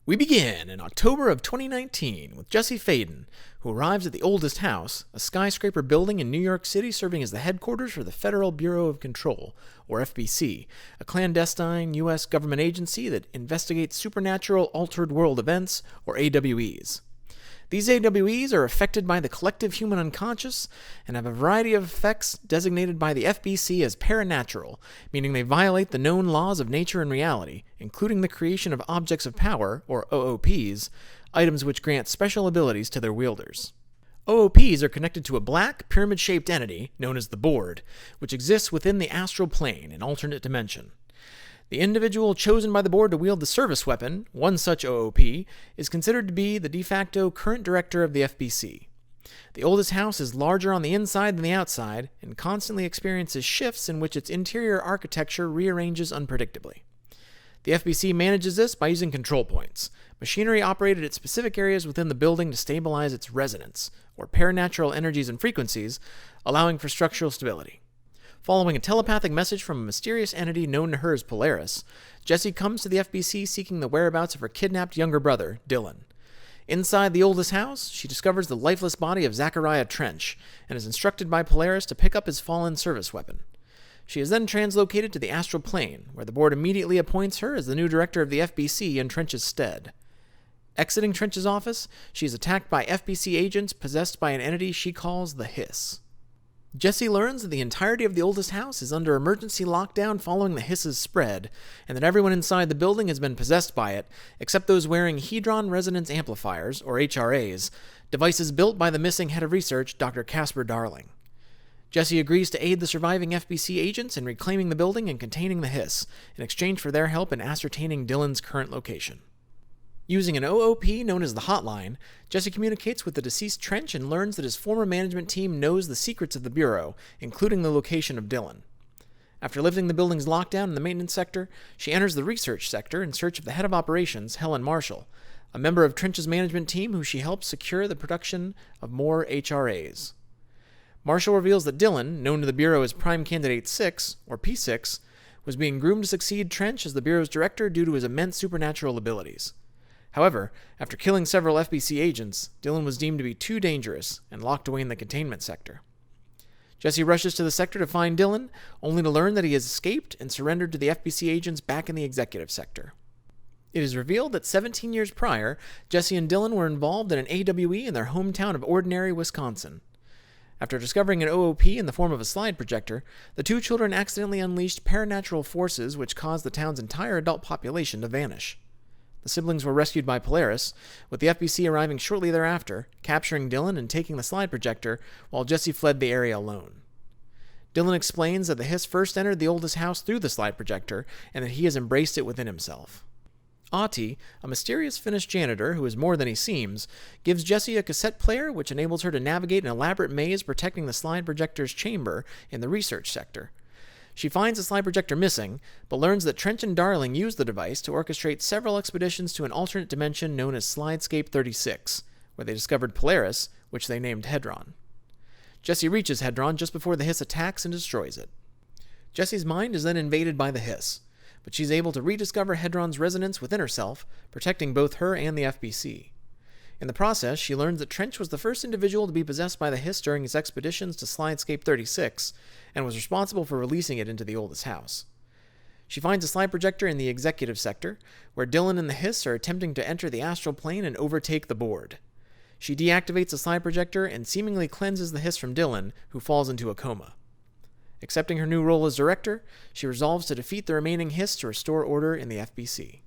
We begin in October of 2019 with Jesse Faden, who arrives at the Oldest House, a skyscraper building in New York City serving as the headquarters for the Federal Bureau of Control, or FBC, a clandestine U.S. government agency that investigates supernatural altered world events, or AWEs. These AWEs are affected by the collective human unconscious and have a variety of effects designated by the FBC as paranatural, meaning they violate the known laws of nature and reality, including the creation of objects of power, or OOPs, items which grant special abilities to their wielders. OOPs are connected to a black, pyramid-shaped entity, known as the Board, which exists within the astral plane, an alternate dimension. The individual chosen by the board to wield the service weapon, one such OOP, is considered to be the de facto current director of the FBC. The Oldest House is larger on the inside than the outside, and constantly experiences shifts in which its interior architecture rearranges unpredictably. The FBC manages this by using control points, machinery operated at specific areas within the building to stabilize its resonance, or paranatural energies and frequencies, allowing for structural stability. Following a telepathic message from a mysterious entity known to her as Polaris, Jessie comes to the FBC seeking the whereabouts of her kidnapped younger brother, Dylan. Inside the Oldest House, she discovers the lifeless body of Zachariah Trench and is instructed by Polaris to pick up his fallen service weapon. She is then translocated to the astral plane, where the board immediately appoints her as the new director of the FBC in Trench's stead. Exiting Trench's office, she is attacked by FBC agents possessed by an entity she calls the Hiss. Jessie learns that the entirety of the Oldest House is under emergency lockdown following the Hiss's spread, and that everyone inside the building has been possessed by it, except those wearing Hedron Resonance Amplifiers, or HRAs, devices built by the missing head of research, Dr. Casper Darling. Jessie agrees to aid the surviving FBC agents in reclaiming the building and containing the Hiss, in exchange for their help in ascertaining Dylan's current location. Using an OOP known as the Hotline, Jessie communicates with the deceased Trench and learns that his former management team knows the secrets of the Bureau, including the location of Dylan. After lifting the building's lockdown in the maintenance sector, she enters the research sector in search of the head of operations, Helen Marshall, a member of Trench's management team who she helps secure the production of more HRAs. Marshall reveals that Dylan, known to the Bureau as Prime Candidate 6, or P6, was being groomed to succeed Trench as the Bureau's director due to his immense supernatural abilities. However, after killing several FBC agents, Dylan was deemed to be too dangerous and locked away in the containment sector. Jessie rushes to the sector to find Dylan, only to learn that he has escaped and surrendered to the FBC agents back in the executive sector. It is revealed that 17 years prior, Jessie and Dylan were involved in an AWE in their hometown of Ordinary, Wisconsin. After discovering an OOP in the form of a slide projector, the two children accidentally unleashed paranatural forces which caused the town's entire adult population to vanish. The siblings were rescued by Polaris, with the FBC arriving shortly thereafter, capturing Dylan and taking the slide projector, while Jessie fled the area alone. Dylan explains that the Hiss first entered the Oldest House through the slide projector, and that he has embraced it within himself. Ahti, a mysterious Finnish janitor who is more than he seems, gives Jessie a cassette player which enables her to navigate an elaborate maze protecting the slide projector's chamber in the research sector. She finds the slide projector missing, but learns that Trench and Darling used the device to orchestrate several expeditions to an alternate dimension known as Slidescape 36, where they discovered Polaris, which they named Hedron. Jessie reaches Hedron just before the Hiss attacks and destroys it. Jessie's mind is then invaded by the Hiss, but she's able to rediscover Hedron's resonance within herself, protecting both her and the FBC. In the process, she learns that Trench was the first individual to be possessed by the Hiss during his expeditions to Slidescape 36, and was responsible for releasing it into the Oldest House. She finds a slide projector in the executive sector, where Dylan and the Hiss are attempting to enter the astral plane and overtake the board. She deactivates the slide projector and seemingly cleanses the Hiss from Dylan, who falls into a coma. Accepting her new role as director, she resolves to defeat the remaining Hiss to restore order in the FBC.